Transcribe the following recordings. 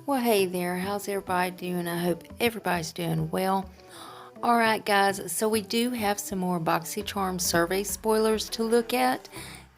Well, hey there, how's everybody doing? I hope everybody's doing well. Alright guys, so we do have some more BoxyCharm survey spoilers to look at.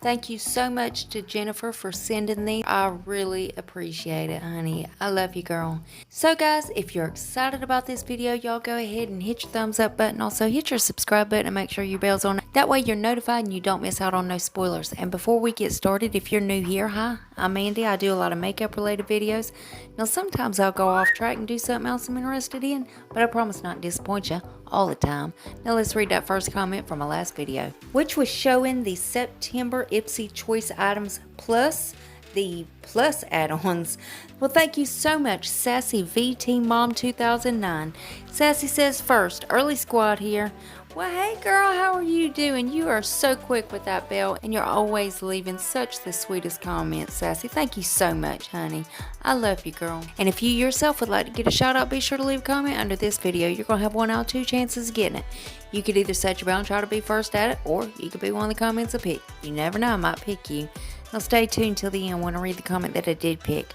Thank you so much to Jennifer for sending these. I really appreciate it, honey. I love you, girl. So guys, if you're excited about this video, y'all go ahead and hit your thumbs up button. Also hit your subscribe button and make sure your bell's on. That way you're notified and you don't miss out on no spoilers. And before we get started, if you're new here, hi, I'm Mandy. I do a lot of makeup related videos. Now sometimes I'll go off track and do something else I'm interested in, but I promise not to disappoint you all the time. Now let's read that first comment from my last video, which was showing the September Ipsy Choice items plus the plus add-ons. Well, thank you so much, Sassy VT Mom 2009. Sassy says, first, early squad here. Well, hey girl, how are you doing? You are so quick with that bell, and you're always leaving such the sweetest comments, Sassy. Thank you so much, honey. I love you, girl. And if you yourself would like to get a shout out, be sure to leave a comment under this video. You're going to have 1 out of 2 chances of getting it. You could either set your bell and try to be first at it, or you could be one of the comments I pick. You never know, I might pick you. Now stay tuned till the end when I read the comment that I did pick.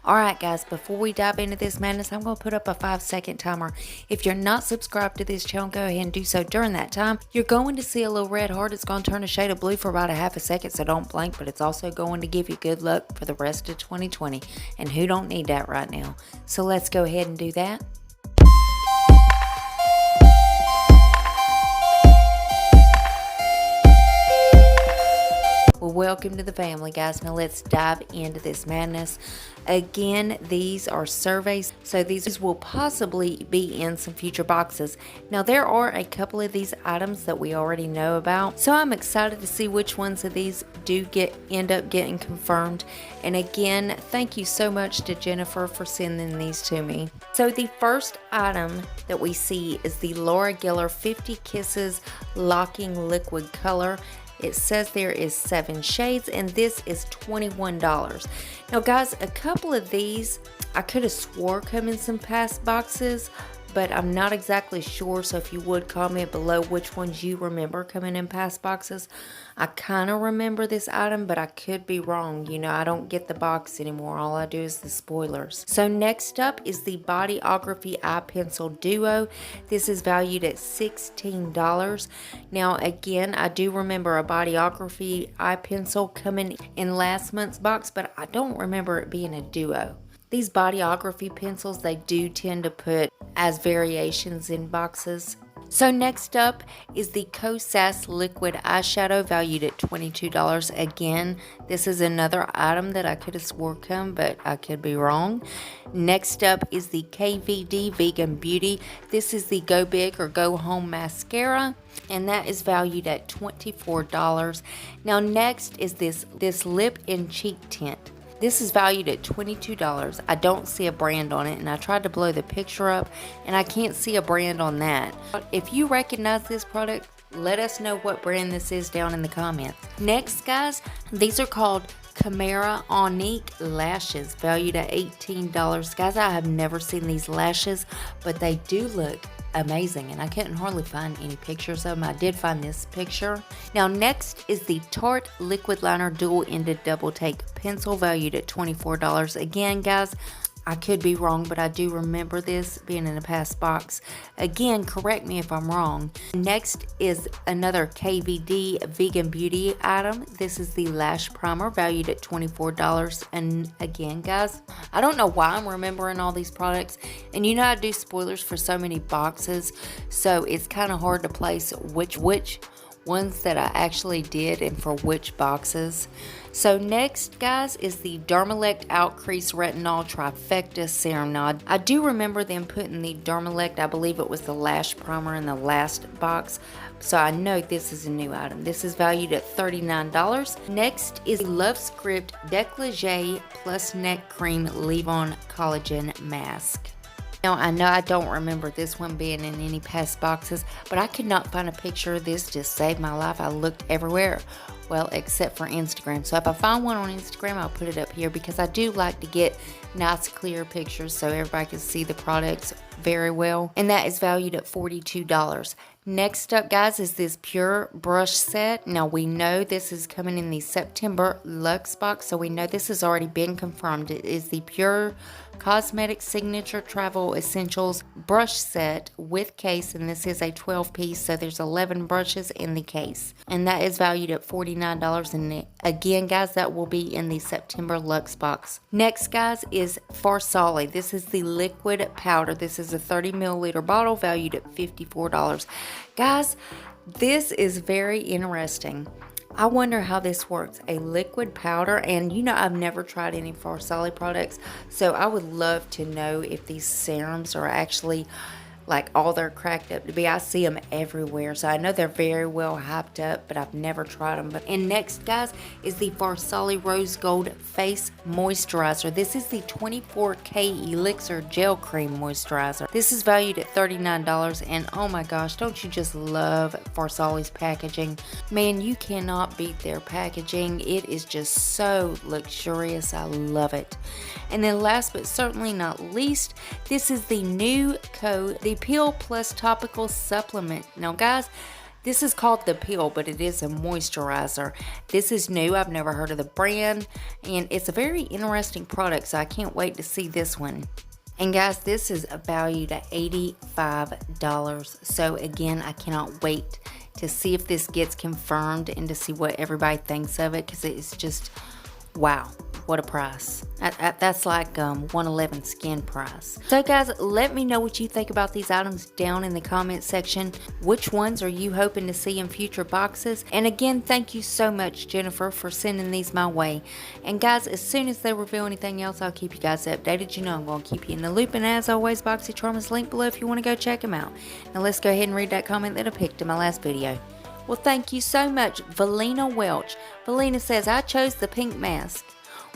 Alright guys, before we dive into this madness, I'm going to put up a 5-second timer. If you're not subscribed to this channel, go ahead and do so during that time. You're going to see a little red heart. It's going to turn a shade of blue for about a half a second, so don't blink, but it's also going to give you good luck for the rest of 2020. And who don't need that right now? So let's go ahead and do that. Well, welcome to the family, guys. Now let's dive into this madness. Again, these are surveys, so these will possibly be in some future boxes. Now there are a couple of these items that we already know about, so I'm excited to see which ones of these do end up getting confirmed. And again, thank you so much to Jennifer for sending these to me. So the first item that we see is the Laura Geller 50 Kisses Locking Liquid Color. It says there is 7 shades, and this is $21. Now guys, a couple of these I could have swore come in some past boxes, but I'm not exactly sure, so if you would comment below which ones you remember coming in past boxes. I kind of remember this item, but I could be wrong. You know, I don't get the box anymore. All I do is the spoilers. So next up is the Body Ography Eye Pencil Duo. This is valued at $16. Now again, I do remember a Bodyography eye pencil coming in last month's box, but I don't remember it being a duo. These Bodyography pencils, they do tend to put as variations in boxes. So next up is the Kosas Liquid Eyeshadow, valued at $22. Again, this is another item that I could have swore come, but I could be wrong. Next up is the KVD Vegan Beauty. This is the Go Big or Go Home Mascara, and that is valued at $24. Now next is this Lip and Cheek Tint. This is valued at $22. I don't see a brand on it, and I tried to blow the picture up and I can't see a brand on that. If you recognize this product, let us know what brand this is down in the comments. Next guys, these are called Camara Onique lashes, valued at $18. Guys, I have never seen these lashes, but they do look amazing, and I couldn't hardly find any pictures of them. I did find this picture. Now next is the Tarte Liquid Liner Dual Ended Double Take Pencil, valued at $24. Again guys, I could be wrong, but I do remember this being in a past box. Again, correct me if I'm wrong. Next is another KVD Vegan Beauty item. This is the Lash Primer, valued at $24. And again, guys, I don't know why I'm remembering all these products. And you know I do spoilers for so many boxes, so it's kind of hard to place which ones that I actually did and for which boxes. So next guys is the Dermalect Outcrease Retinol Trifecta Serum. Now I do remember them putting the Dermalect, I believe it was the Lash Primer, in the last box, so I know this is a new item. This is valued at $39. Next is Love Script Décolleté Plus Neck Cream Leave-On Collagen Mask. Now, I know I don't remember this one being in any past boxes, but I could not find a picture of this to save my life. I looked everywhere, well, except for Instagram. So if I find one on Instagram, I'll put it up here, because I do like to get nice, clear pictures so everybody can see the products very well. And that is valued at $42. Next up, guys, is this Pure Brush Set. Now, we know this is coming in the September Luxe box, so we know this has already been confirmed. It is the Pure Cosmetic Signature Travel Essentials brush set with case, and this is a 12 piece, so there's 11 brushes in the case, and that is valued at $49. And again guys, that will be in the September Luxe box. Next guys is Farsali. This is the liquid powder. This is a 30 milliliter bottle valued at $54. Guys, this is very interesting. I wonder how this works. A liquid powder, and you know I've never tried any Farsali products, so I would love to know if these serums are actually like all they're cracked up to be. I see them everywhere, so I know they're very well hyped up, but I've never tried them. And next guys is the Farsali Rose Gold Face Moisturizer. This is the 24K Elixir Gel Cream Moisturizer. This is valued at $39, and oh my gosh, don't you just love Farsali's packaging? Man, you cannot beat their packaging. It is just so luxurious. I love it. And then last but certainly not least, this is the new code, the Peel Plus Topical Supplement. Now guys, this is called the Peel, but it is a moisturizer. This is new. I've never heard of the brand, and it's a very interesting product, so I can't wait to see this one. And guys, this is valued at $85. So again, I cannot wait to see if this gets confirmed and to see what everybody thinks of it, because it's just, wow. What a price. That's like $111 skin price. So guys, let me know what you think about these items down in the comment section. Which ones are you hoping to see in future boxes? And again, thank you so much, Jennifer, for sending these my way. And guys, as soon as they reveal anything else, I'll keep you guys updated. You know I'm going to keep you in the loop. And as always, BoxyCharm is linked below if you want to go check them out. Now let's go ahead and read that comment that I picked in my last video. Well, thank you so much, Valina Welch. Valina says, I chose the pink mask.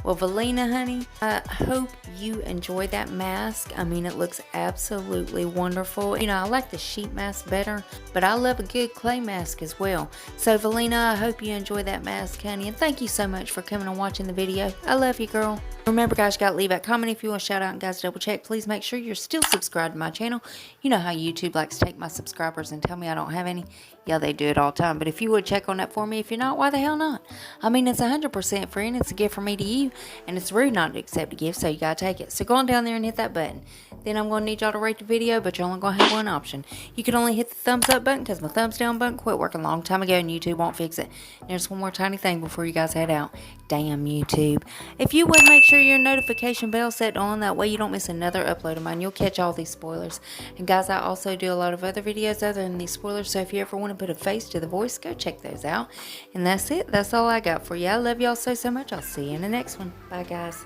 Well, Valina, honey, I hope you enjoy that mask. I mean, it looks absolutely wonderful. You know, I like the sheet mask better, but I love a good clay mask as well. So, Valina, I hope you enjoy that mask, honey. And thank you so much for coming and watching the video. I love you, girl. Remember, guys, you got to leave that comment if you want a shout out. And, guys, double check. Please make sure you're still subscribed to my channel. You know how YouTube likes to take my subscribers and tell me I don't have any. Yeah, they do it all the time. But if you would check on that for me, if you're not, why the hell not? I mean, it's 100% free, and it's a gift from me to you. And it's rude not to accept a gift, so you gotta take it. So go on down there and hit that button. Then I'm gonna need y'all to rate the video, but you're only gonna have one option. You can only hit the thumbs up button, because my thumbs down button quit working a long time ago, and YouTube won't fix it. And there's one more tiny thing before you guys head out. Damn YouTube. If you would make sure your notification bell set on, that way you don't miss another upload of mine. You'll catch all these spoilers. And guys, I also do a lot of other videos other than these spoilers, so if you ever want to put a face to the voice, go check those out. And that's it. That's all I got for you. I love y'all so much. I'll see you in the next one. Bye, guys.